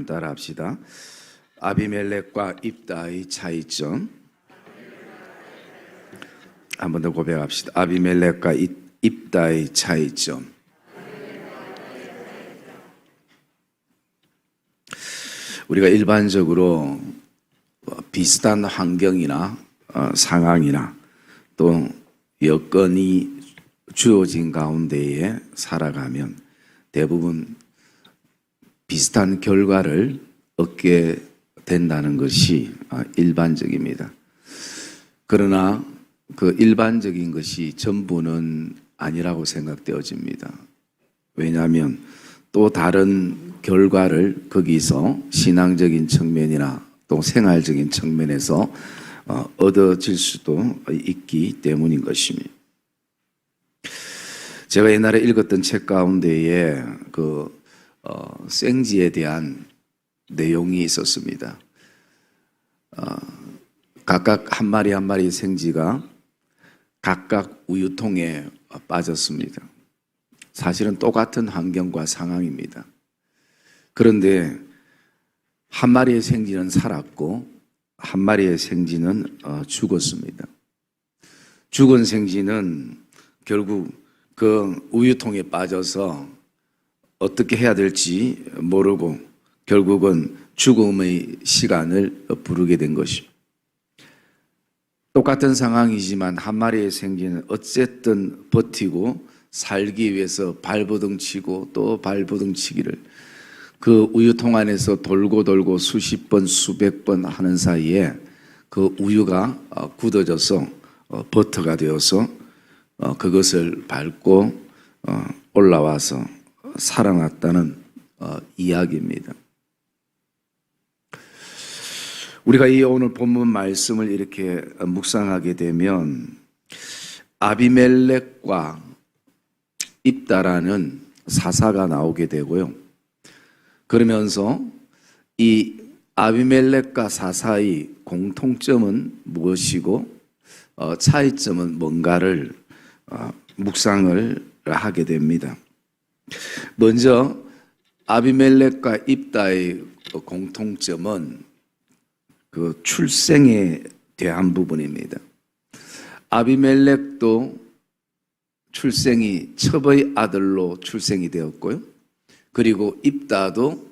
따라 합시다. 아비멜렉과 입다의 차이점. 한 번 더 고백합시다. 아비멜렉과 입다의 차이점. 우리가 일반적으로 비슷한 환경이나 상황이나 또 여건이 주어진 가운데에 살아가면 대부분 비슷한 결과를 얻게 된다는 것이 일반적입니다. 그러나 그 일반적인 것이 전부는 아니라고 생각되어집니다. 왜냐하면 또 다른 결과를 거기서 신앙적인 측면이나 또 생활적인 측면에서 얻어질 수도 있기 때문인 것입니다. 제가 옛날에 읽었던 책 가운데에 생지에 대한 내용이 있었습니다. 각각 한 마리 한 마리 생지가 각각 우유통에 빠졌습니다. 사실은 똑같은 환경과 상황입니다. 그런데 한 마리의 생쥐는 살았고 한 마리의 생쥐는 죽었습니다. 죽은 생쥐는 결국 그 우유통에 빠져서 어떻게 해야 될지 모르고 결국은 죽음의 시간을 부르게 된 것입니다. 똑같은 상황이지만 한 마리의 생쥐는 어쨌든 버티고 살기 위해서 발버둥 치고 또 발버둥 치기를 그 우유통 안에서 돌고 돌고 수십 번 수백 번 하는 사이에 그 우유가 굳어져서 버터가 되어서 그것을 밟고 올라와서 살아났다는 이야기입니다. 우리가 이 오늘 본문 말씀을 이렇게 묵상하게 되면 아비멜렉과 입다라는 사사가 나오게 되고요. 그러면서 이 아비멜렉과 사사의 공통점은 무엇이고 차이점은 뭔가를 묵상을 하게 됩니다. 먼저 아비멜렉과 입다의 공통점은 그 출생에 대한 부분입니다. 아비멜렉도 출생이 첩의 아들로 출생이 되었고요. 그리고 입다도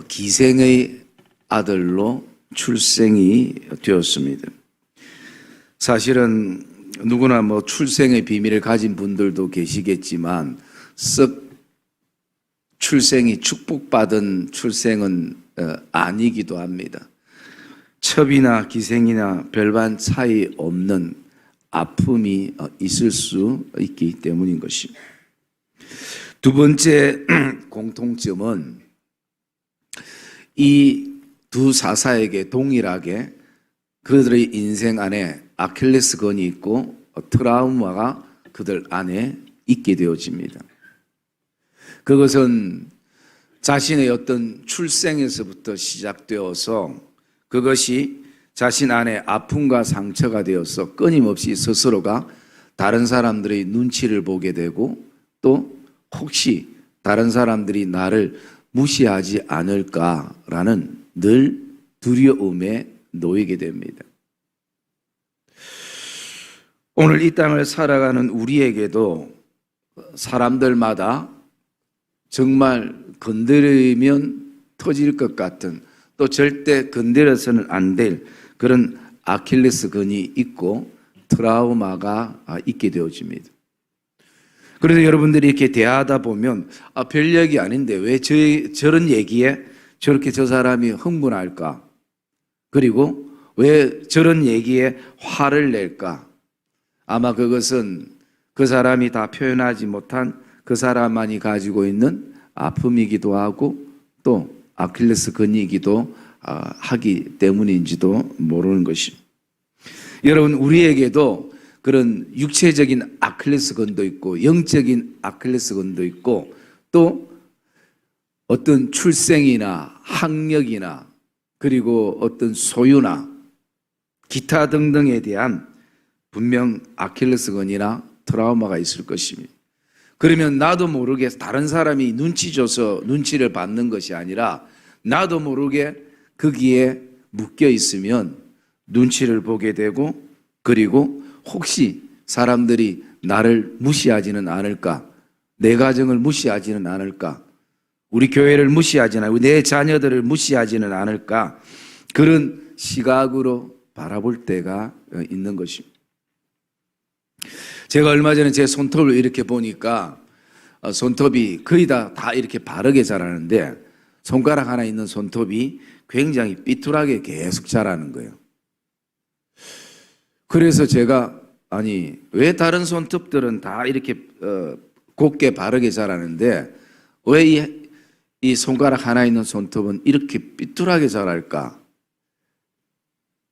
기생의 아들로 출생이 되었습니다. 사실은 누구나 출생의 비밀을 가진 분들도 계시겠지만 썩 출생이 축복받은 출생은 아니기도 합니다. 첩이나 기생이나 별반 차이 없는 아픔이 있을 수 있기 때문인 것입니다. 두 번째 공통점은 이 두 사사에게 동일하게 그들의 인생 안에 아킬레스건이 있고 트라우마가 그들 안에 있게 되어집니다. 그것은 자신의 어떤 출생에서부터 시작되어서 그것이 자신 안에 아픔과 상처가 되어서 끊임없이 스스로가 다른 사람들의 눈치를 보게 되고 또 혹시 다른 사람들이 나를 무시하지 않을까라는 늘 두려움에 놓이게 됩니다. 오늘 이 땅을 살아가는 우리에게도 사람들마다 정말 건드리면 터질 것 같은 또 절대 건드려서는 안 될 그런 아킬레스건이 있고 트라우마가 있게 되어집니다. 그래서 여러분들이 이렇게 대하다 보면 별얘기 아닌데 왜 저런 얘기에 저렇게 저 사람이 흥분할까? 그리고 왜 저런 얘기에 화를 낼까? 아마 그것은 그 사람이 다 표현하지 못한 그 사람만이 가지고 있는 아픔이기도 하고 또 아킬레스건이기도 하기 때문인지도 모르는 것입니다. 여러분, 우리에게도 그런 육체적인 아킬레스건도 있고 영적인 아킬레스건도 있고 또 어떤 출생이나 학력이나 그리고 어떤 소유나 기타 등등에 대한 분명 아킬레스건이나 트라우마가 있을 것입니다. 그러면 나도 모르게 다른 사람이 눈치 줘서 눈치를 받는 것이 아니라 나도 모르게 거기에 묶여 있으면 눈치를 보게 되고, 그리고 혹시 사람들이 나를 무시하지는 않을까, 내 가정을 무시하지는 않을까, 우리 교회를 무시하지는 않을까, 내 자녀들을 무시하지는 않을까, 그런 시각으로 바라볼 때가 있는 것입니다. 제가 얼마 전에 제 손톱을 이렇게 보니까 손톱이 거의 다 이렇게 바르게 자라는데 손가락 하나 있는 손톱이 굉장히 삐뚤하게 계속 자라는 거예요. 그래서 제가 아니 왜 다른 손톱들은 다 이렇게 곱게 바르게 자라는데 왜 이 손가락 하나 있는 손톱은 이렇게 삐뚤하게 자랄까?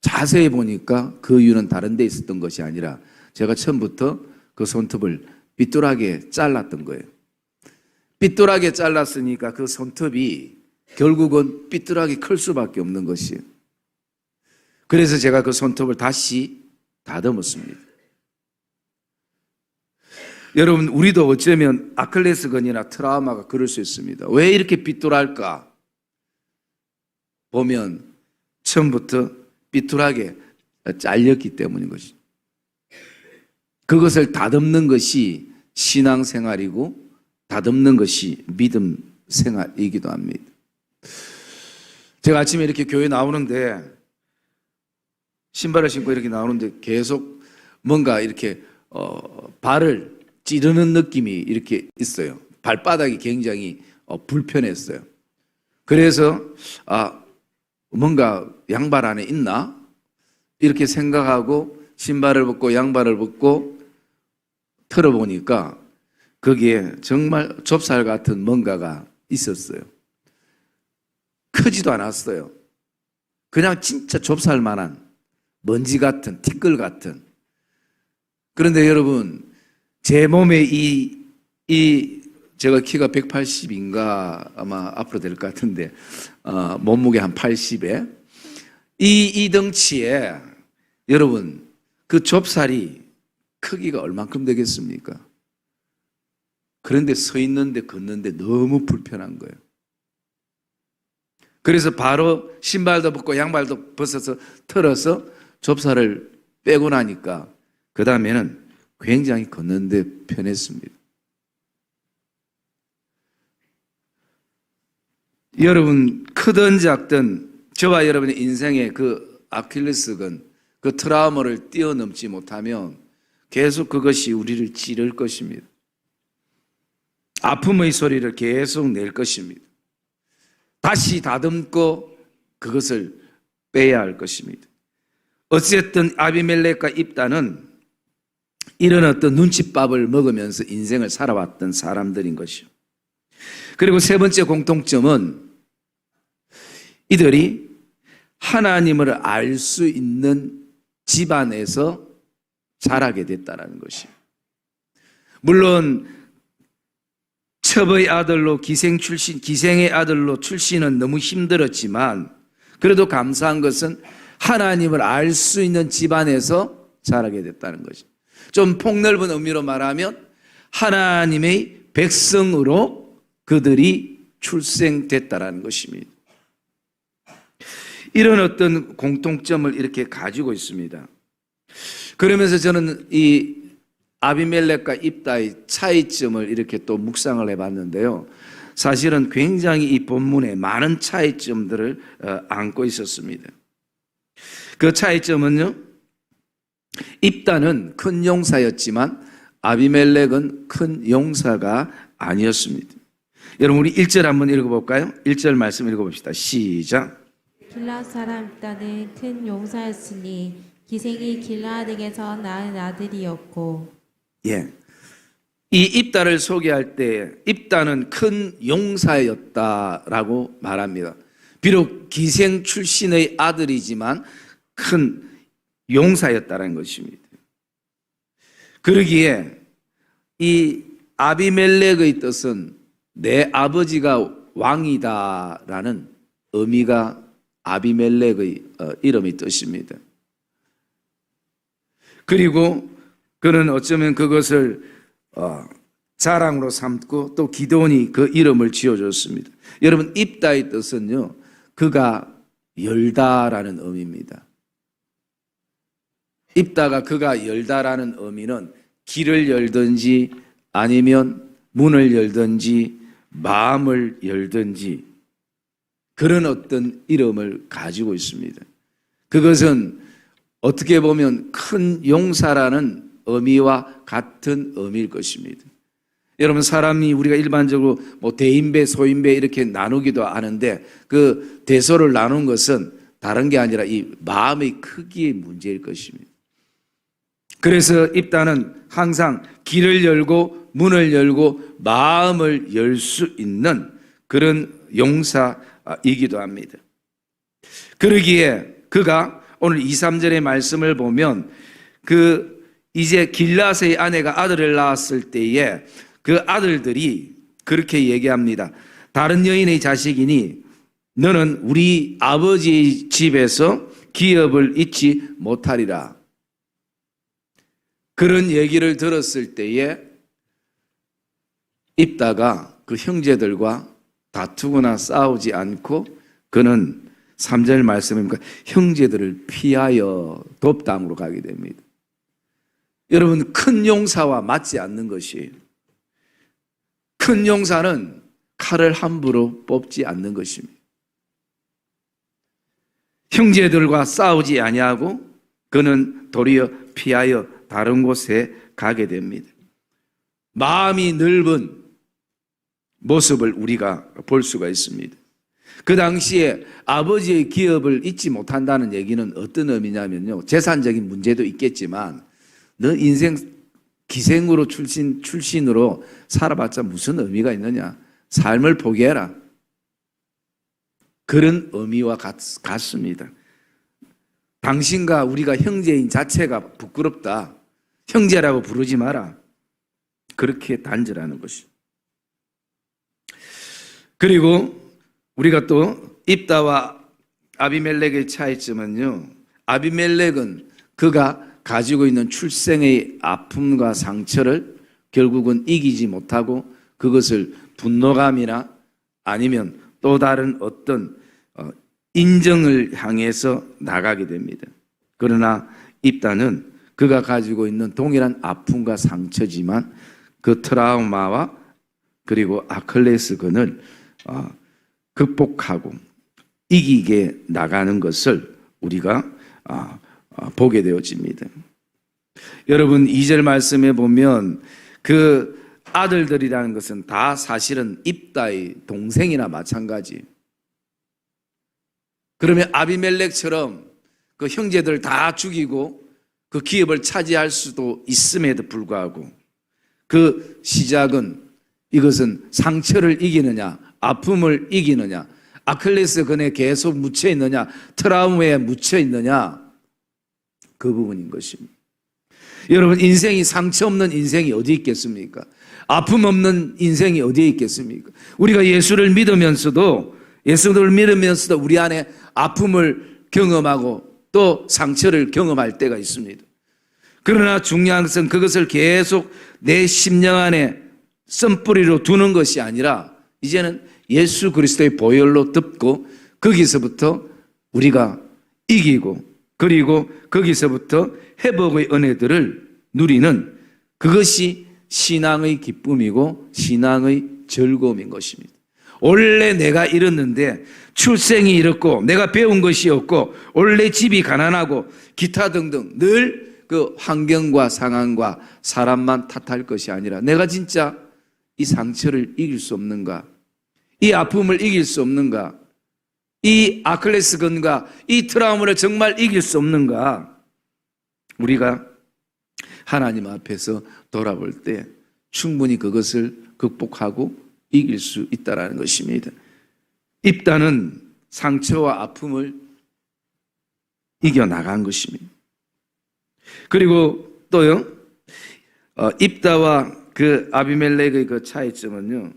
자세히 보니까 그 이유는 다른 데 있었던 것이 아니라 제가 처음부터 그 손톱을 삐뚤하게 잘랐던 거예요. 삐뚤하게 잘랐으니까 그 손톱이 결국은 삐뚤하게 클 수밖에 없는 것이에요. 그래서 제가 그 손톱을 다시 다듬었습니다. 여러분, 우리도 어쩌면 아킬레스건이나 트라우마가 그럴 수 있습니다. 왜 이렇게 삐뚤할까? 보면 처음부터 삐뚤하게 잘렸기 때문인 것이죠. 그것을 다듬는 것이 신앙생활이고 다듬는 것이 믿음 생활이기도 합니다. 제가 아침에 이렇게 교회 나오는데 신발을 신고 이렇게 나오는데 계속 뭔가 이렇게 발을 찌르는 느낌이 이렇게 있어요. 발바닥이 굉장히 불편했어요. 그래서 뭔가 양발 안에 있나? 이렇게 생각하고 신발을 벗고 양발을 벗고 털어보니까 거기에 정말 좁쌀 같은 뭔가가 있었어요. 크지도 않았어요. 그냥 진짜 좁쌀만한 먼지 같은, 티끌 같은. 그런데 여러분, 제 몸에 제가 키가 180인가 아마 앞으로 될 것 같은데, 몸무게 한 80에, 이 덩치에 여러분, 그 좁쌀이 크기가 얼만큼 되겠습니까? 그런데 서 있는데 걷는데 너무 불편한 거예요. 그래서 바로 신발도 벗고 양발도 벗어서 털어서 좁쌀을 빼고 나니까 그 다음에는 굉장히 걷는데 편했습니다. 여러분, 크든 작든 저와 여러분의 인생의 그 아킬레스건, 그 트라우마를 뛰어넘지 못하면 계속 그것이 우리를 찌를 것입니다. 아픔의 소리를 계속 낼 것입니다. 다시 다듬고 그것을 빼야 할 것입니다. 어쨌든 아비멜렉과 입다는 이런 어떤 눈칫밥을 먹으면서 인생을 살아왔던 사람들인 것이요. 그리고 세 번째 공통점은 이들이 하나님을 알 수 있는 집안에서 자라게 됐다는 것이에요. 물론 첩의 아들로 기생의 아들로 출신은 너무 힘들었지만 그래도 감사한 것은 하나님을 알 수 있는 집안에서 자라게 됐다는 것이죠. 좀 폭넓은 의미로 말하면 하나님의 백성으로 그들이 출생됐다라는 것입니다. 이런 어떤 공통점을 이렇게 가지고 있습니다. 그러면서 저는 이 아비멜렉과 입다의 차이점을 이렇게 또 묵상을 해봤는데요. 사실은 굉장히 이 본문에 많은 차이점들을 안고 있었습니다. 그 차이점은요, 입다는 큰 용사였지만 아비멜렉은 큰 용사가 아니었습니다. 여러분, 우리 1절 한번 읽어볼까요? 1절 말씀 읽어봅시다. 시작. 길앗 사람 입다는 큰 용사였으니 기생이 길앗에게서 낳은 아들이었고. 예, 이 입다를 소개할 때 입다는 큰 용사였다라고 말합니다. 비록 기생 출신의 아들이지만 큰 용사였다는 것입니다. 그러기에 이 아비멜렉의 뜻은 내 아버지가 왕이다라는 의미가 아비멜렉의 이름의 뜻입니다. 그리고 그는 어쩌면 그것을 자랑으로 삼고 또 기드온이 그 이름을 지어줬습니다. 여러분, 입다의 뜻은요, 그가 열다라는 의미입니다. 입다가 그가 열다라는 의미는 길을 열든지 아니면 문을 열든지 마음을 열든지 그런 어떤 이름을 가지고 있습니다. 그것은 어떻게 보면 큰 용사라는 의미와 같은 의미일 것입니다. 여러분, 사람이 우리가 일반적으로 뭐 대인배, 소인배 이렇게 나누기도 하는데 그 대소를 나눈 것은 다른 게 아니라 이 마음의 크기의 문제일 것입니다. 그래서 입다는 항상 길을 열고 문을 열고 마음을 열 수 있는 그런 용사이기도 합니다. 그러기에 그가 오늘 2, 3절의 말씀을 보면 이제 길라스의 아내가 아들을 낳았을 때에 그 아들들이 그렇게 얘기합니다. 다른 여인의 자식이니 너는 우리 아버지의 집에서 기업을 잊지 못하리라. 그런 얘기를 들었을 때에 입다가 그 형제들과 다투거나 싸우지 않고 그는 3절 말씀입니까? 형제들을 피하여 돕담으로 가게 됩니다. 여러분, 큰 용사와 맞지 않는 것이에요. 큰 용사는 칼을 함부로 뽑지 않는 것입니다. 형제들과 싸우지 아니하고 그는 도리어 피하여 다른 곳에 가게 됩니다. 마음이 넓은 모습을 우리가 볼 수가 있습니다. 그 당시에 아버지의 기업을 잊지 못한다는 얘기는 어떤 의미냐면요, 재산적인 문제도 있겠지만 너 인생 기생으로 출신으로 살아봤자 무슨 의미가 있느냐, 삶을 포기해라, 그런 의미와 같습니다. 당신과 우리가 형제인 자체가 부끄럽다, 형제라고 부르지 마라, 그렇게 단절하는 것이죠. 그리고 우리가 또 입다와 아비멜렉의 차이점은요, 아비멜렉은 그가 가지고 있는 출생의 아픔과 상처를 결국은 이기지 못하고 그것을 분노감이나 아니면 또 다른 어떤 인정을 향해서 나가게 됩니다. 그러나 입다는 그가 가지고 있는 동일한 아픔과 상처지만 그 트라우마와 그리고 아킬레스건을 극복하고 이기게 나가는 것을 우리가 보게 되어집니다. 여러분, 2절 말씀에 보면 그 아들들이라는 것은 다 사실은 입다의 동생이나 마찬가지. 그러면 아비멜렉처럼 그 형제들 다 죽이고 그 기업을 차지할 수도 있음에도 불구하고 그 시작은 이것은 상처를 이기느냐, 아픔을 이기느냐, 아킬레스건에 계속 묻혀 있느냐, 트라우마에 묻혀 있느냐, 그 부분인 것입니다. 여러분, 인생이 상처 없는 인생이 어디 있겠습니까? 아픔 없는 인생이 어디에 있겠습니까? 우리가 예수를 믿으면서도 우리 안에 아픔을 경험하고 또 상처를 경험할 때가 있습니다. 그러나 중요한 것은 그것을 계속 내 심령 안에 씀뿌리로 두는 것이 아니라 이제는 예수 그리스도의 보혈로 덮고 거기서부터 우리가 이기고 그리고 거기서부터 회복의 은혜들을 누리는 그것이 신앙의 기쁨이고 신앙의 즐거움인 것입니다. 원래 내가 이렇는데 출생이 이렇고 내가 배운 것이 없고 원래 집이 가난하고 기타 등등 늘 그 환경과 상황과 사람만 탓할 것이 아니라 내가 진짜 이 상처를 이길 수 없는가, 이 아픔을 이길 수 없는가, 이 아킬레스건과 이 트라우마를 정말 이길 수 없는가, 우리가 하나님 앞에서 돌아볼 때 충분히 그것을 극복하고 이길 수 있다는 것입니다. 입다는 상처와 아픔을 이겨나간 것입니다. 그리고 또요, 입다와 그 아비멜렉의 그 차이점은요,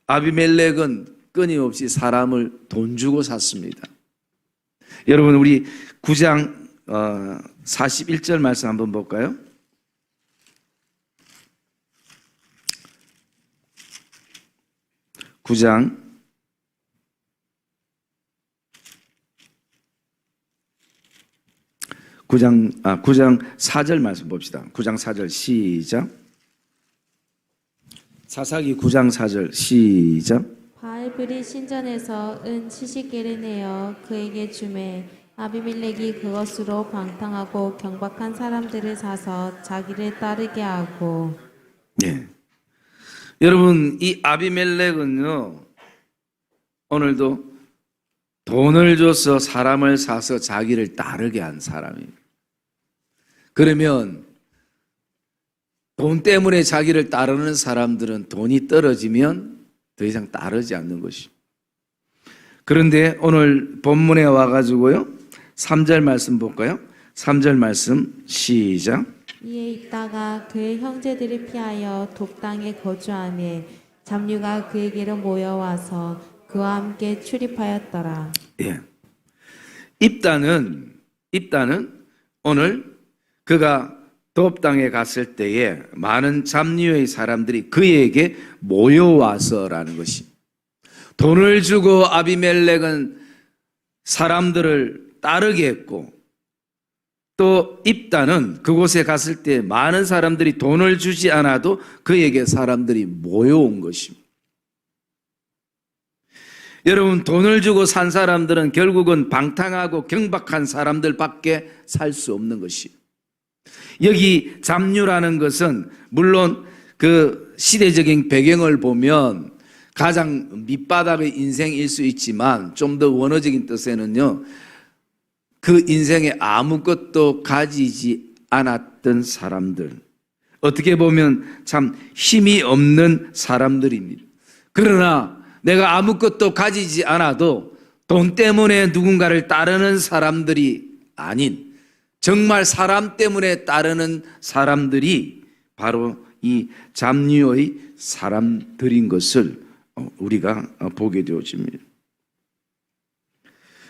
아비멜렉은 끊임없이 사람을 돈 주고 샀습니다. 여러분, 우리 9장 41절 말씀 한번 볼까요? (9장 9장 4절 말씀 봅시다. 9장 4절 시작. 사사기 9장 4절 시작. 바알불이 신전에서 은 70개를 내어 그에게 주매 아비멜렉이 그것으로 방탕하고 경박한 사람들을 사서 자기를 따르게 하고. 예. 여러분, 이 아비멜렉은요, 오늘도 돈을 줘서 사람을 사서 자기를 따르게 한 사람이에요. 그러면 돈 때문에 자기를 따르는 사람들은 돈이 떨어지면 더 이상 따르지 않는 것이죠. 그런데 오늘 본문에 와가지고요, 3절 말씀 볼까요? 3절 말씀 시작. 이에 있다가 그의 형제들을 피하여 독당에 거주하며 잡류가 그에게로 모여와서 그와 함께 출입하였더라. 예. 입다는 오늘 그가 도읍 땅에 갔을 때에 많은 잡류의 사람들이 그에게 모여와서라는 것이, 돈을 주고 아비멜렉은 사람들을 따르게 했고, 또 입다는 그곳에 갔을 때 많은 사람들이 돈을 주지 않아도 그에게 사람들이 모여온 것입니다. 여러분, 돈을 주고 산 사람들은 결국은 방탕하고 경박한 사람들밖에 살 수 없는 것이에요. 여기 잡류라는 것은 물론 그 시대적인 배경을 보면 가장 밑바닥의 인생일 수 있지만, 좀 더 원어적인 뜻에는요, 그 인생에 아무것도 가지지 않았던 사람들, 어떻게 보면 참 힘이 없는 사람들입니다. 그러나 내가 아무것도 가지지 않아도 돈 때문에 누군가를 따르는 사람들이 아닌, 정말 사람 때문에 따르는 사람들이 바로 이 잡류의 사람들인 것을 우리가 보게 되어집니다.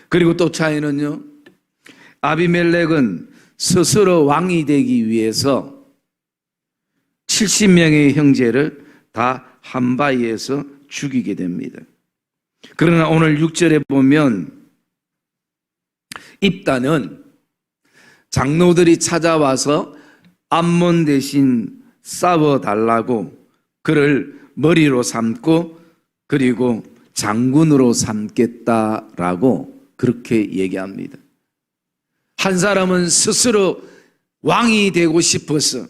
그리고 또 차이는요, 아비멜렉은 스스로 왕이 되기 위해서 70명의 형제를 다 한 바위에서 죽이게 됩니다. 그러나 오늘 6절에 보면 입다는 장로들이 찾아와서 암몬 대신 싸워달라고 그를 머리로 삼고 그리고 장군으로 삼겠다라고 그렇게 얘기합니다. 한 사람은 스스로 왕이 되고 싶어서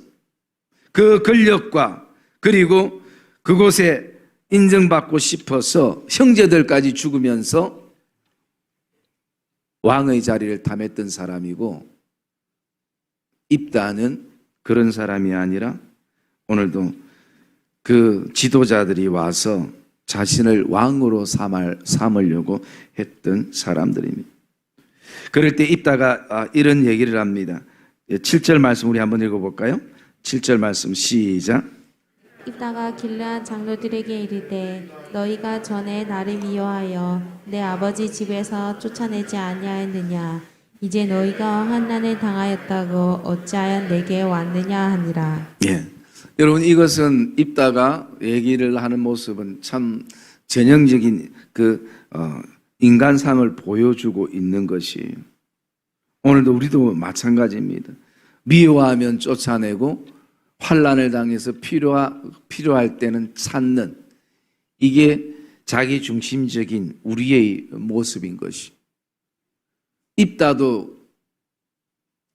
그 권력과 그리고 그곳에 인정받고 싶어서 형제들까지 죽으면서 왕의 자리를 탐했던 사람이고, 입다는 그런 사람이 아니라 오늘도 그 지도자들이 와서 자신을 왕으로 삼으려고 했던 사람들입니다. 그럴 때 입다가 이런 얘기를 합니다. 7절 말씀 우리 한번 읽어볼까요? 7절 말씀 시작. 입다가 길르앗 장로들에게 이르되 너희가 전에 나를 미워하여 내 아버지 집에서 쫓아내지 아니하였느냐? 이제 너희가 환난을 당하였다고 어찌하여 내게 왔느냐 하니라. 예, 여러분, 이것은 입다가 얘기를 하는 모습은 참 전형적인 인간상을 보여주고 있는 것이에요. 오늘도 우리도 마찬가지입니다. 미워하면 쫓아내고 환난을 당해서 필요할 때는 찾는, 이게 자기 중심적인 우리의 모습인 것이. 입다도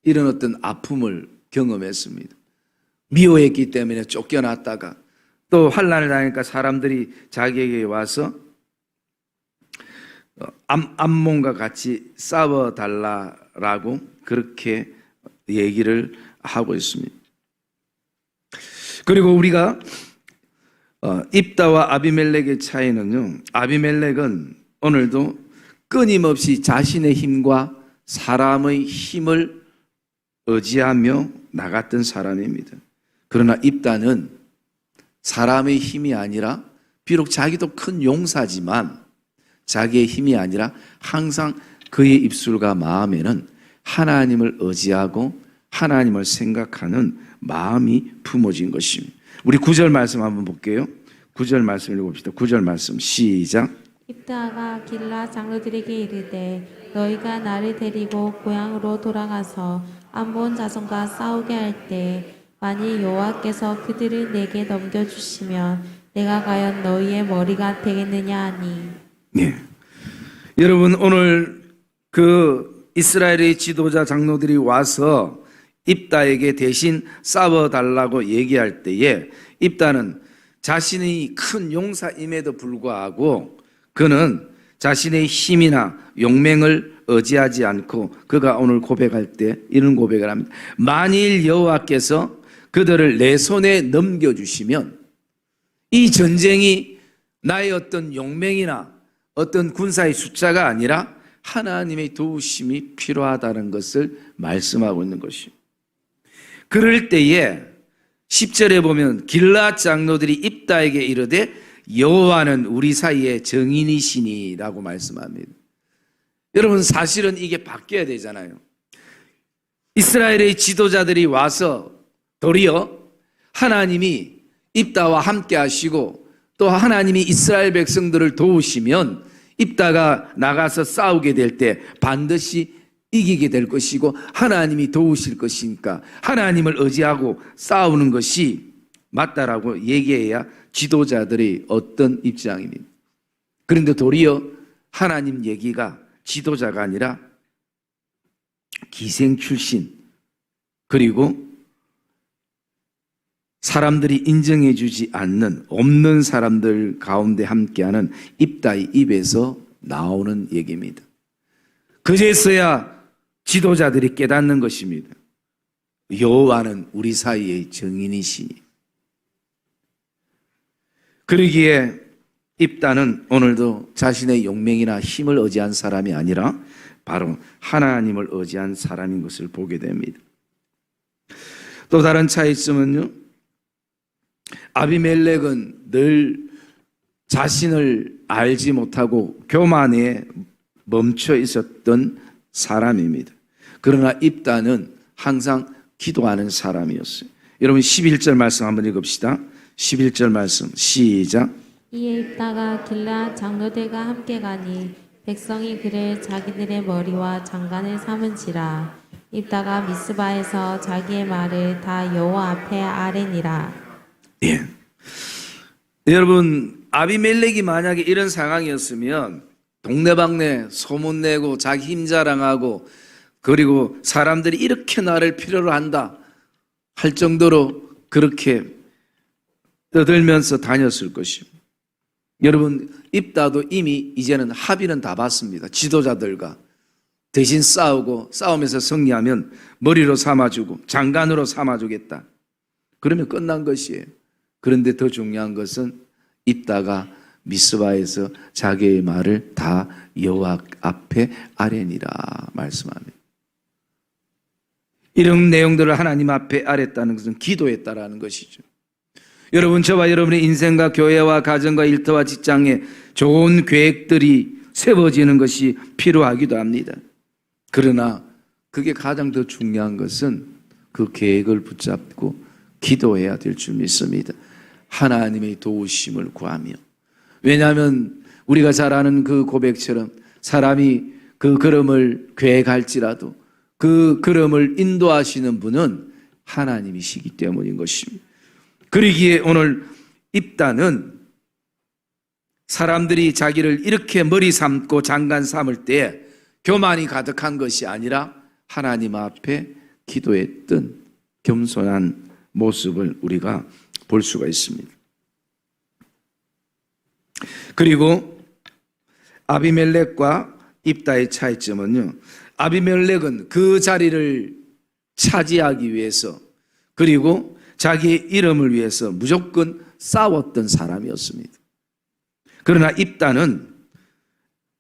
이런 어떤 아픔을 경험했습니다. 미워했기 때문에 쫓겨났다가 또 환난을 당하니까 사람들이 자기에게 와서 암몬과 같이 싸워달라라고 그렇게 얘기를 하고 있습니다. 그리고 우리가 입다와 아비멜렉의 차이는요, 아비멜렉은 오늘도 끊임없이 자신의 힘과 사람의 힘을 의지하며 나갔던 사람입니다. 그러나 입다는 사람의 힘이 아니라, 비록 자기도 큰 용사지만 자기의 힘이 아니라 항상 그의 입술과 마음에는 하나님을 의지하고 하나님을 생각하는 마음이 품어진 것입니다. 우리 9절 말씀 한번 볼게요. 9절 말씀 읽어봅시다. 9절 말씀 시작. 입다가 길르앗 장로들에게 이르되 너희가 나를 데리고 고향으로 돌아가서 암몬 자손과 싸우게 할 때 만일 여호와께서 그들을 내게 넘겨주시면 내가 과연 너희의 머리가 되겠느냐 하니. 예. 여러분, 오늘 그 이스라엘의 지도자 장로들이 와서 입다에게 대신 싸워달라고 얘기할 때에 입다는 자신의 큰 용사임에도 불구하고 그는 자신의 힘이나 용맹을 의지하지 않고 그가 오늘 고백할 때 이런 고백을 합니다. 만일 여호와께서 그들을 내 손에 넘겨주시면 이 전쟁이 나의 어떤 용맹이나 어떤 군사의 숫자가 아니라 하나님의 도우심이 필요하다는 것을 말씀하고 있는 것입니다. 그럴 때에 10절에 보면 길르앗 장로들이 입다에게 이르되 여호와는 우리 사이에 정인이시니라고 말씀합니다. 여러분, 사실은 이게 바뀌어야 되잖아요. 이스라엘의 지도자들이 와서 도리어 하나님이 입다와 함께 하시고 또 하나님이 이스라엘 백성들을 도우시면 입다가 나가서 싸우게 될 때 반드시 이기게 될 것이고 하나님이 도우실 것이니까 하나님을 의지하고 싸우는 것이 맞다라고 얘기해야 지도자들의 어떤 입장입니다. 그런데 도리어 하나님 얘기가 지도자가 아니라 기생 출신 그리고 사람들이 인정해 주지 않는 없는 사람들 가운데 함께하는 입다의 입에서 나오는 얘기입니다. 그제서야 지도자들이 깨닫는 것입니다. 여호와는 우리 사이의 정인이시니. 그러기에 입다는 오늘도 자신의 용맹이나 힘을 의지한 사람이 아니라 바로 하나님을 의지한 사람인 것을 보게 됩니다. 또 다른 차이점은요, 아비멜렉은 늘 자신을 알지 못하고 교만에 멈춰 있었던 사람입니다. 그러나 입다는 항상 기도하는 사람이었어요. 여러분 11절 말씀 한번 읽읍시다. 11절 말씀 시작. 이에 입다가 길르앗 장로들과 함께 가니 백성이 그를 자기들의 머리와 장관을 삼은지라. 입다가 미스바에서 자기의 말을 다 여호와 앞에 아뢰니라. 예. 여러분, 아비멜렉이 만약에 이런 상황이었으면 동네방네 소문내고 자기 힘 자랑하고 그리고 사람들이 이렇게 나를 필요로 한다 할 정도로 그렇게 떠들면서 다녔을 것입니다. 여러분, 입다도 이미 이제는 합의는 다 봤습니다. 지도자들과 대신 싸우고 싸우면서 승리하면 머리로 삼아주고 장관으로 삼아주겠다. 그러면 끝난 것이에요. 그런데 더 중요한 것은 입다가 미스바에서 자기의 말을 다 여호와 앞에 아뢰니라 말씀합니다. 이런 내용들을 하나님 앞에 아뢰었다는 것은 기도했다라는 것이죠. 여러분, 저와 여러분의 인생과 교회와 가정과 일터와 직장에 좋은 계획들이 세워지는 것이 필요하기도 합니다. 그러나 그게 가장 더 중요한 것은 그 계획을 붙잡고 기도해야 될 줄 믿습니다. 하나님의 도우심을 구하며. 왜냐하면 우리가 잘 아는 그 고백처럼 사람이 그 걸음을 계획할지라도 그 걸음을 인도하시는 분은 하나님이시기 때문인 것입니다. 그러기에 오늘 입다는 사람들이 자기를 이렇게 머리 삼고 장관 삼을 때 교만이 가득한 것이 아니라 하나님 앞에 기도했던 겸손한 모습을 우리가 볼 수가 있습니다. 그리고 아비멜렉과 입다의 차이점은요, 아비멜렉은 그 자리를 차지하기 위해서 그리고 자기의 이름을 위해서 무조건 싸웠던 사람이었습니다. 그러나 입다는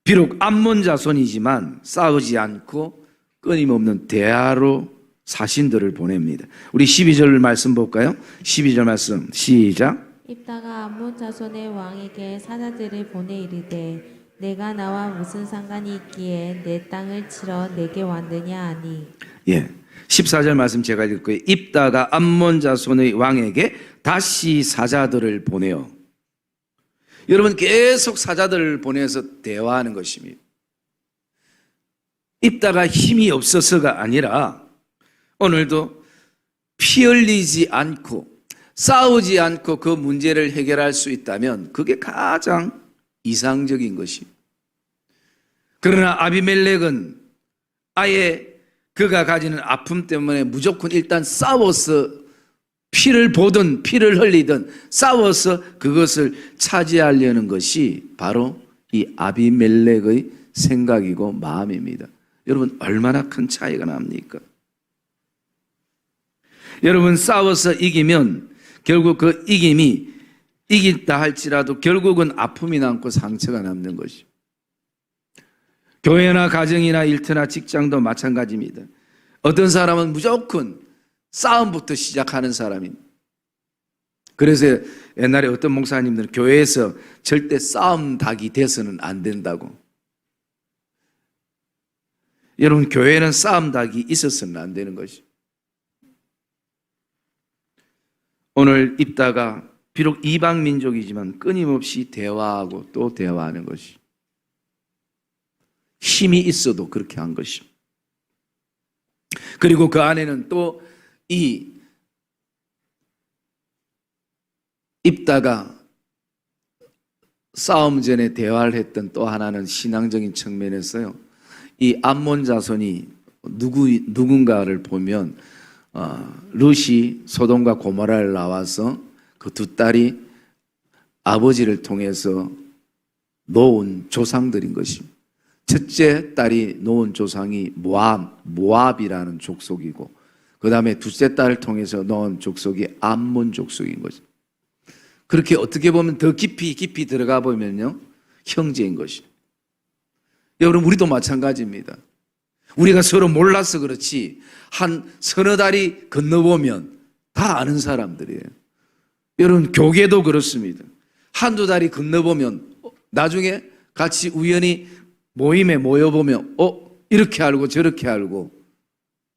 비록 암몬 자손이지만 싸우지 않고 끊임없는 대화로 사신들을 보냅니다. 우리 12절 말씀 볼까요? 12절 말씀 시작. 입다가 암몬 자손의 왕에게 사자들을 보내 이르되 내가 나와 무슨 상관이 있기에 내 땅을 치러 내게 왔느냐 하니. 예, 14절 말씀 제가 읽을 거예요. 입다가 암몬 자손의 왕에게 다시 사자들을 보내요. 여러분, 계속 사자들을 보내서 대화하는 것입니다. 입다가 힘이 없어서가 아니라 오늘도 피 흘리지 않고 싸우지 않고 그 문제를 해결할 수 있다면 그게 가장 이상적인 것입니다. 그러나 아비멜렉은 아예 그가 가지는 아픔 때문에 무조건 일단 싸워서 피를 보든 피를 흘리든 싸워서 그것을 차지하려는 것이 바로 이 아비멜렉의 생각이고 마음입니다. 여러분 얼마나 큰 차이가 납니까? 여러분 싸워서 이기면 결국 그 이김이 이긴다 할지라도 결국은 아픔이 남고 상처가 남는 것이죠. 교회나 가정이나 일터나 직장도 마찬가지입니다. 어떤 사람은 무조건 싸움부터 시작하는 사람입니다. 그래서 옛날에 어떤 목사님들은 교회에서 절대 싸움 닭이 돼서는 안 된다고. 여러분 교회는 싸움 닭이 있어서는 안 되는 것이죠. 오늘 입다가 비록 이방 민족이지만 끊임없이 대화하고 또 대화하는 것이 힘이 있어도 그렇게 한 것입니다. 그리고 그 안에는 또 이 입다가 싸움 전에 대화를 했던 또 하나는 신앙적인 측면에서요. 이 암몬 자손이 누군가를 보면 룻이 소돔과 고모라를 나와서 그 두 딸이 아버지를 통해서 놓은 조상들인 것입니다. 첫째 딸이 놓은 조상이 모압이라는 족속이고 그 다음에 둘째 딸을 통해서 놓은 족속이 암몬 족속인 거죠. 그렇게 어떻게 보면 더 깊이 들어가 보면요 형제인 것입니다. 여러분 우리도 마찬가지입니다. 우리가 서로 몰라서 그렇지 한 서너 다리 건너보면 다 아는 사람들이에요. 여러분 교계도 그렇습니다. 한두 다리 건너보면 나중에 같이 우연히 모임에 모여보면 이렇게 알고 저렇게 알고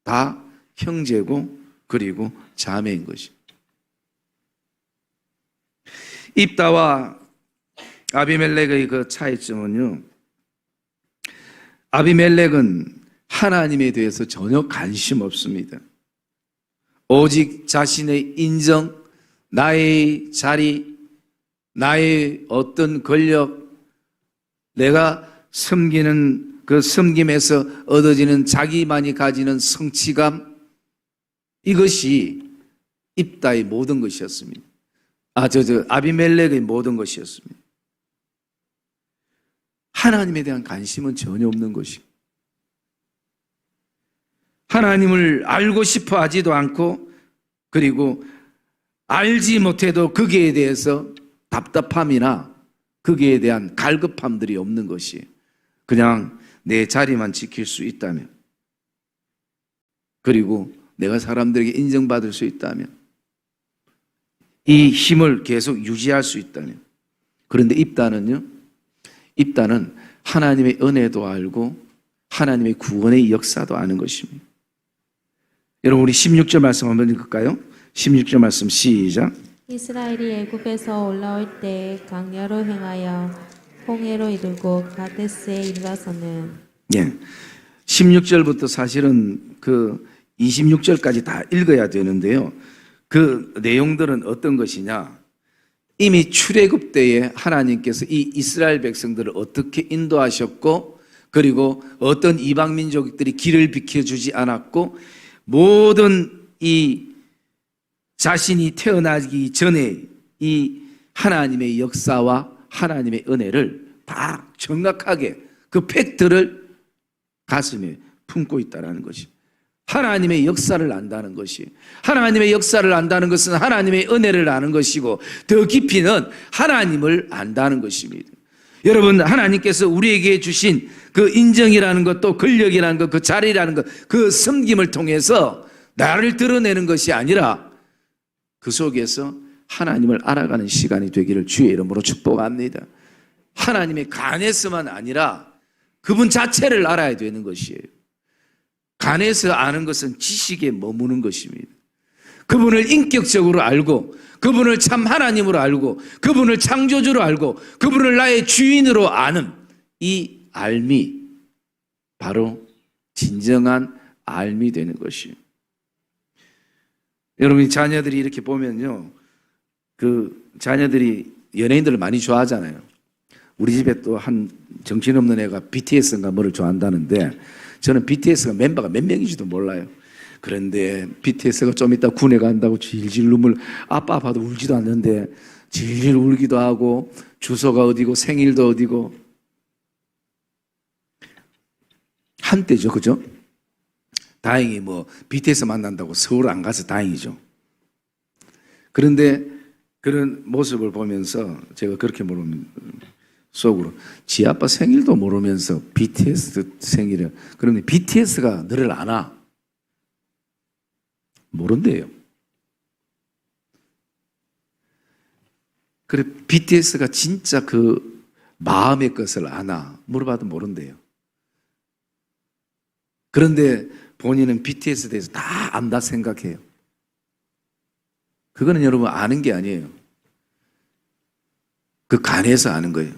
다 형제고 그리고 자매인 것입니다. 입다와 아비멜렉의 그 차이점은요, 아비멜렉은 하나님에 대해서 전혀 관심 없습니다. 오직 자신의 인정, 나의 자리, 나의 어떤 권력, 내가 섬기는 그 섬김에서 얻어지는 자기만이 가지는 성취감, 이것이 입다의 모든 것이었습니다. 아비멜렉의 모든 것이었습니다. 하나님에 대한 관심은 전혀 없는 것입니다. 하나님을 알고 싶어 하지도 않고 그리고 알지 못해도 거기에 대해서 답답함이나 거기에 대한 갈급함들이 없는 것이에요. 그냥 내 자리만 지킬 수 있다면 그리고 내가 사람들에게 인정받을 수 있다면 이 힘을 계속 유지할 수 있다면. 그런데 입다는 하나님의 은혜도 알고 하나님의 구원의 역사도 아는 것입니다. 여러분 우리 16절 말씀 한번 읽을까요? 16절 말씀 시작. 이스라엘이 애굽에서 올라올 때 강야로 행하여 홍해로 이르고 가데스에 이르러서는 16절부터 사실은 그 26절까지 다 읽어야 되는데요. 그 내용들은 어떤 것이냐? 이미 출애굽 때에 하나님께서 이 이스라엘 백성들을 어떻게 인도하셨고 그리고 어떤 이방 민족들이 길을 비켜주지 않았고 모든 이 자신이 태어나기 전에 이 하나님의 역사와 하나님의 은혜를 다 정확하게 그 팩트를 가슴에 품고 있다는 것입니다. 하나님의 역사를 안다는 것이, 하나님의 역사를 안다는 것은 하나님의 은혜를 아는 것이고 더 깊이는 하나님을 안다는 것입니다. 여러분 하나님께서 우리에게 주신 그 인정이라는 것, 또 권력이라는 것, 그 자리라는 것, 그 섬김을 통해서 나를 드러내는 것이 아니라 그 속에서 하나님을 알아가는 시간이 되기를 주의 이름으로 축복합니다. 하나님의 간에서만 아니라 그분 자체를 알아야 되는 것이에요. 간에서 아는 것은 지식에 머무는 것입니다. 그분을 인격적으로 알고 그분을 참 하나님으로 알고 그분을 창조주로 알고 그분을 나의 주인으로 아는 이 알미, 바로 진정한 알미 되는 것이에요. 여러분, 자녀들이 이렇게 보면요, 그 자녀들이 연예인들을 많이 좋아하잖아요. 우리 집에 또 한 정신없는 애가 BTS인가 뭐를 좋아한다는데, 저는 BTS가 멤버가 몇 명인지도 몰라요. 그런데 BTS가 좀 이따 군에 간다고 질질 눈물, 아빠 아파도 울지도 않는데 질질 울기도 하고, 주소가 어디고 생일도 어디고. 한때죠, 그죠? 다행히 뭐 BTS 만난다고 서울 안 가서 다행이죠. 그런데 그런 모습을 보면서 제가 그렇게 모르면 속으로 지 아빠 생일도 모르면서 BTS 생일을, 그런데 BTS가 너를 아나? 모른대요. 그래, BTS가 진짜 그 마음의 것을 아나? 물어봐도 모른대요. 그런데 본인은 BTS에 대해서 다 안다 생각해요. 그거는 여러분 아는 게 아니에요. 그 간에서 아는 거예요.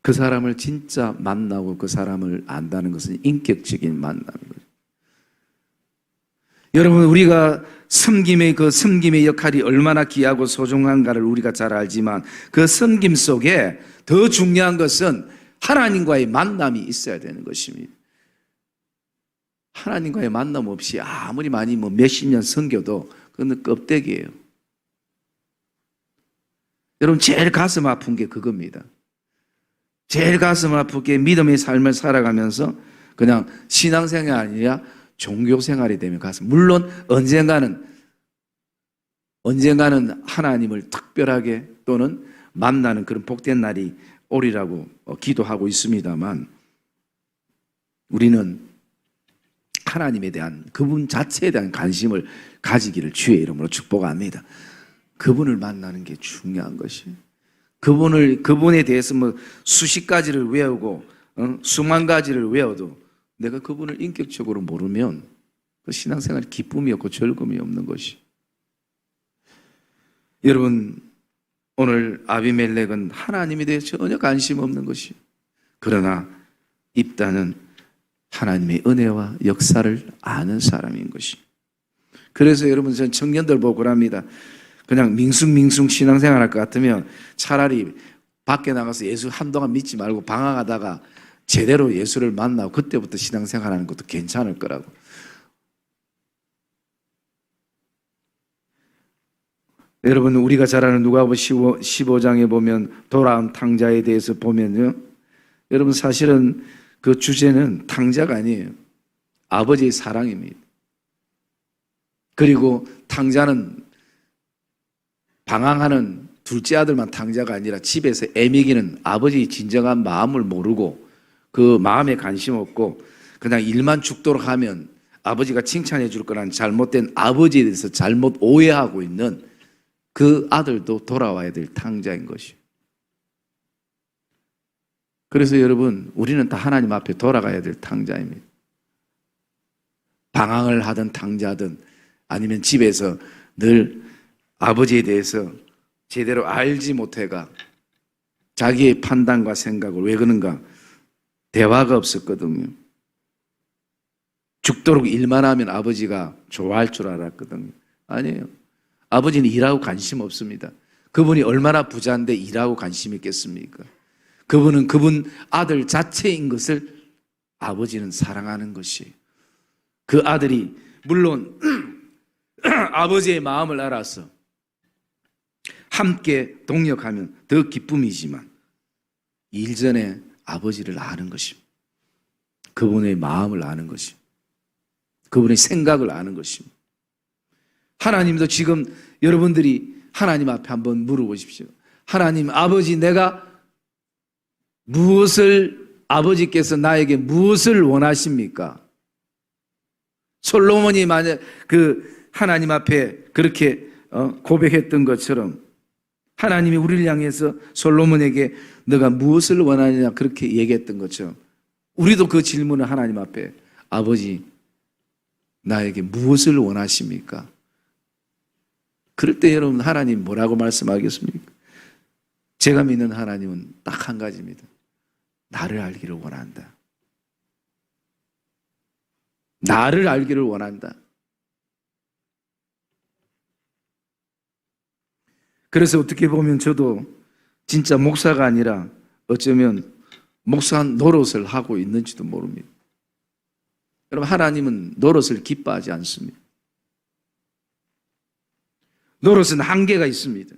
그 사람을 진짜 만나고 그 사람을 안다는 것은 인격적인 만남인 거죠. 여러분, 우리가 그 섬김의 역할이 얼마나 귀하고 소중한가를 우리가 잘 알지만, 그 섬김 속에 더 중요한 것은 하나님과의 만남이 있어야 되는 것입니다. 하나님과의 만남 없이 아무리 많이 뭐 몇십 년 섬겨도 그건 껍데기예요. 여러분, 제일 가슴 아픈 게 그겁니다. 제일 가슴 아프게 믿음의 삶을 살아가면서 그냥 신앙생활이 아니라 종교생활이 되면 가슴. 물론 언젠가는 하나님을 특별하게 또는 만나는 그런 복된 날이 오리라고 기도하고 있습니다만, 우리는 하나님에 대한, 그분 자체에 대한 관심을 가지기를 주의 이름으로 축복합니다. 그분을 만나는 게 중요한 것이에요. 그분에 대해서 뭐 수십 가지를 외우고 수만 가지를 외워도 내가 그분을 인격적으로 모르면 그 신앙생활에 기쁨이 없고 즐거움이 없는 것이. 여러분, 오늘 아비멜렉은 하나님에 대해 전혀 관심 없는 것이. 그러나 입다는 하나님의 은혜와 역사를 아는 사람인 것이. 그래서 여러분, 전 청년들 보고 그럽니다. 그냥 밍숭밍숭 신앙생활 할 것 같으면 차라리 밖에 나가서 예수 한동안 믿지 말고 방황하다가 제대로 예수를 만나고 그때부터 신앙생활 하는 것도 괜찮을 거라고. 여러분, 우리가 잘 아는 누가복음 15장에 보면 돌아온 탕자에 대해서 보면요, 여러분, 사실은 그 주제는 탕자가 아니에요. 아버지의 사랑입니다. 그리고 탕자는 방황하는 둘째 아들만 탕자가 아니라 집에서 애먹이는 아버지의 진정한 마음을 모르고 그 마음에 관심 없고 그냥 일만 죽도록 하면 아버지가 칭찬해 줄 거란 잘못된 아버지에 대해서 잘못 오해하고 있는 그 아들도 돌아와야 될 탕자인 것이에요. 그래서 여러분, 우리는 다 하나님 앞에 돌아가야 될 탕자입니다. 방황을 하든 탕자든 아니면 집에서 늘 아버지에 대해서 제대로 알지 못해가 자기의 판단과 생각을, 왜 그런가? 대화가 없었거든요. 죽도록 일만 하면 아버지가 좋아할 줄 알았거든요. 아니에요. 아버지는 일하고 관심 없습니다. 그분이 얼마나 부자인데 일하고 관심 있겠습니까? 그분은 그분 아들 자체인 것을 아버지는 사랑하는 것이에요. 그 아들이 물론 아버지의 마음을 알아서 함께 동역하면 더 기쁨이지만 일전에 아버지를 아는 것입니다. 그분의 마음을 아는 것입니다. 그분의 생각을 아는 것입니다. 하나님도 지금 여러분들이 하나님 앞에 한번 물어보십시오. 하나님, 아버지, 내가 아버지께서 나에게 무엇을 원하십니까? 솔로몬이 만약 그 하나님 앞에 그렇게 고백했던 것처럼 하나님이 우리를 향해서 솔로몬에게 너가 무엇을 원하느냐 그렇게 얘기했던 것처럼 우리도 그 질문을 하나님 앞에, 아버지, 나에게 무엇을 원하십니까? 그럴 때 여러분, 하나님 뭐라고 말씀하겠습니까? 제가 믿는 하나님은 딱 한 가지입니다. 나를 알기를 원한다. 나를 알기를 원한다. 그래서 어떻게 보면 저도 진짜 목사가 아니라 어쩌면 목사 노릇을 하고 있는지도 모릅니다. 여러분, 하나님은 노릇을 기뻐하지 않습니다. 노릇은 한계가 있습니다.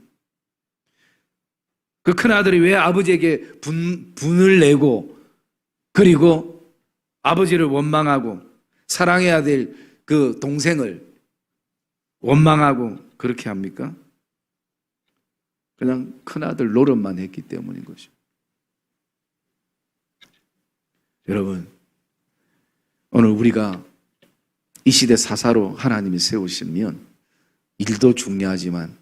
그 큰아들이 왜 아버지에게 분을 내고 그리고 아버지를 원망하고 사랑해야 될 그 동생을 원망하고 그렇게 합니까? 그냥 큰아들 노릇만 했기 때문인 거죠. 여러분, 오늘 우리가 이 시대 사사로 하나님이 세우시면 일도 중요하지만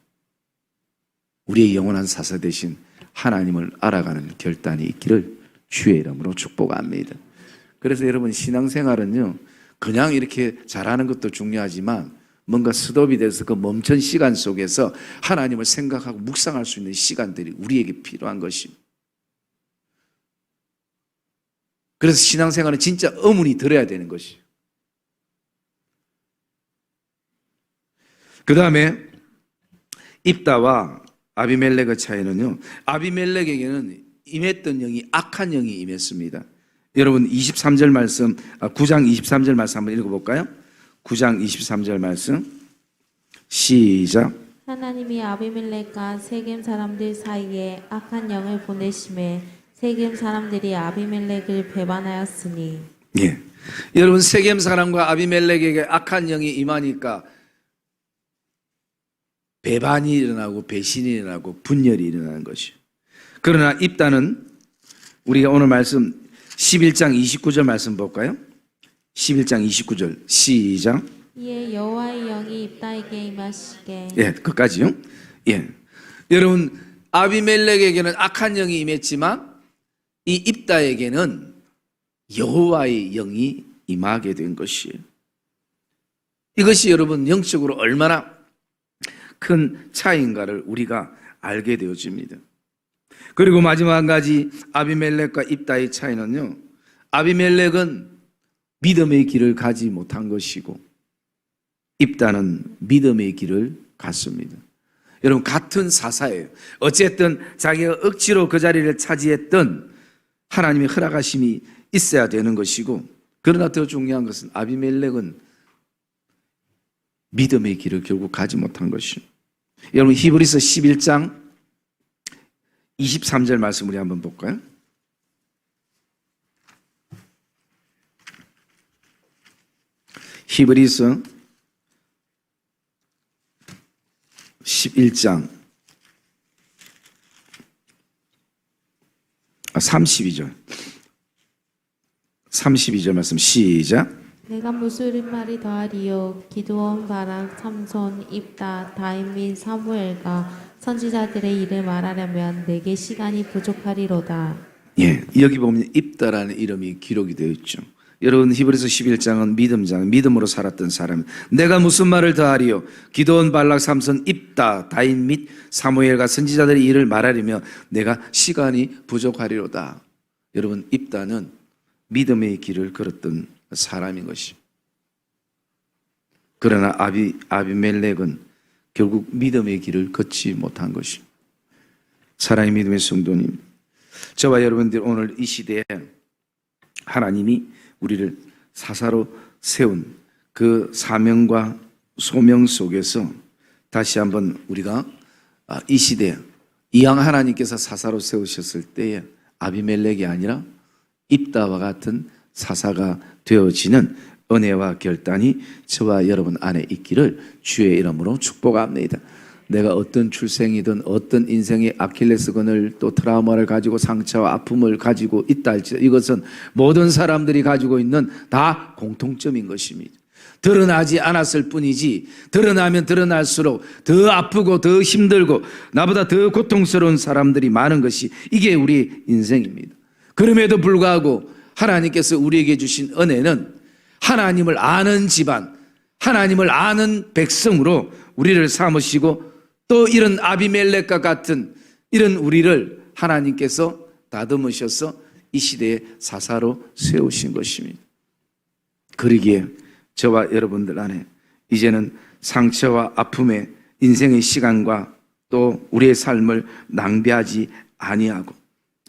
우리의 영원한 사사 되신 하나님을 알아가는 결단이 있기를 주의 이름으로 축복합니다. 그래서 여러분, 신앙생활은요, 그냥 이렇게 잘하는 것도 중요하지만 뭔가 스톱이 돼서 그 멈춘 시간 속에서 하나님을 생각하고 묵상할 수 있는 시간들이 우리에게 필요한 것입니다. 그래서 신앙생활은 진짜 어머니 들어야 되는 것이에요. 그 다음에 입다와 아비멜렉의 차이는요, 아비멜렉에게는 임했던 영이 악한 영이 임했습니다. 여러분 23절 말씀, 9장 23절 말씀 한번 읽어볼까요? 9장 23절 말씀 시작. 하나님이 아비멜렉과 세겜 사람들 사이에 악한 영을 보내심에 세겜 사람들이 아비멜렉을 배반하였으니. 예, 여러분, 세겜 사람과 아비멜렉에게 악한 영이 임하니까 배반이 일어나고 배신이 일어나고 분열이 일어나는 것이요. 그러나 입다는 우리가 오늘 말씀 11장 29절 말씀 볼까요? 11장 29절 시작. 이에 여호와의 영이 입다에게 임하시게. 예, 끝까지요. 예, 여러분, 아비멜렉에게는 악한 영이 임했지만 이 입다에게는 여호와의 영이 임하게 된 것이에요. 이것이 여러분 영적으로 얼마나 큰 차이인가를 우리가 알게 되어집니다. 그리고 마지막 한 가지 아비멜렉과 입다의 차이는요, 아비멜렉은 믿음의 길을 가지 못한 것이고 입다는 믿음의 길을 갔습니다. 여러분, 같은 사사예요. 어쨌든 자기가 억지로 그 자리를 차지했던 하나님의 허락하심이 있어야 되는 것이고, 그러나 더 중요한 것은 아비멜렉은 믿음의 길을 결국 가지 못한 것이에요. 여러분, 히브리서 11장 23절 말씀 우리 한번 볼까요? 히브리서 11장 32절 말씀 시작. 내가 무슨 말이 더하리요? 기드온, 바락, 삼손, 입다, 다윗, 사무엘과 선지자들의 일을 말하려면 내게 시간이 부족하리로다. 예, 여기 보면 입다라는 이름이 기록이 되어 있죠. 여러분, 히브리서 11장은 믿음장, 믿음으로 살았던 사람. 내가 무슨 말을 더하리요? 기드온, 발락, 삼손, 입다, 다윗 및 사무엘과 선지자들의 일을 말하려면 내가 시간이 부족하리로다. 여러분, 입다는 믿음의 길을 걸었던 사람인 것입니다. 그러나 아비멜렉은 결국 믿음의 길을 걷지 못한 것입니다. 사랑의 믿음의 성도님, 저와 여러분들 오늘 이 시대에 하나님이 우리를 사사로 세운 그 사명과 소명 속에서 다시 한번 우리가 이 시대에 이왕 하나님께서 사사로 세우셨을 때에 아비멜렉이 아니라 입다와 같은 사사가 되어지는 은혜와 결단이 저와 여러분 안에 있기를 주의 이름으로 축복합니다. 내가 어떤 출생이든 어떤 인생의 아킬레스건을 또 트라우마를 가지고 상처와 아픔을 가지고 있다 할지라도 이것은 모든 사람들이 가지고 있는 다 공통점인 것입니다. 드러나지 않았을 뿐이지 드러나면 드러날수록 더 아프고 더 힘들고 나보다 더 고통스러운 사람들이 많은 것이 이게 우리 인생입니다. 그럼에도 불구하고 하나님께서 우리에게 주신 은혜는 하나님을 아는 집안, 하나님을 아는 백성으로 우리를 삼으시고 또 이런 아비멜렉과 같은 이런 우리를 하나님께서 다듬으셔서 이 시대에 사사로 세우신 것입니다. 그러기에 저와 여러분들 안에 이제는 상처와 아픔의 인생의 시간과 또 우리의 삶을 낭비하지 아니하고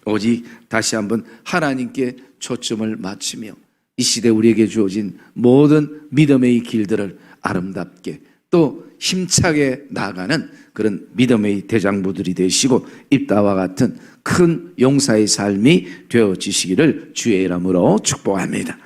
오직 다시 한번 하나님께 초점을 맞추며 이 시대 우리에게 주어진 모든 믿음의 길들을 아름답게 또 힘차게 나아가는 그런 믿음의 대장부들이 되시고 입다와 같은 큰 용사의 삶이 되어지시기를 주의 이름으로 축복합니다.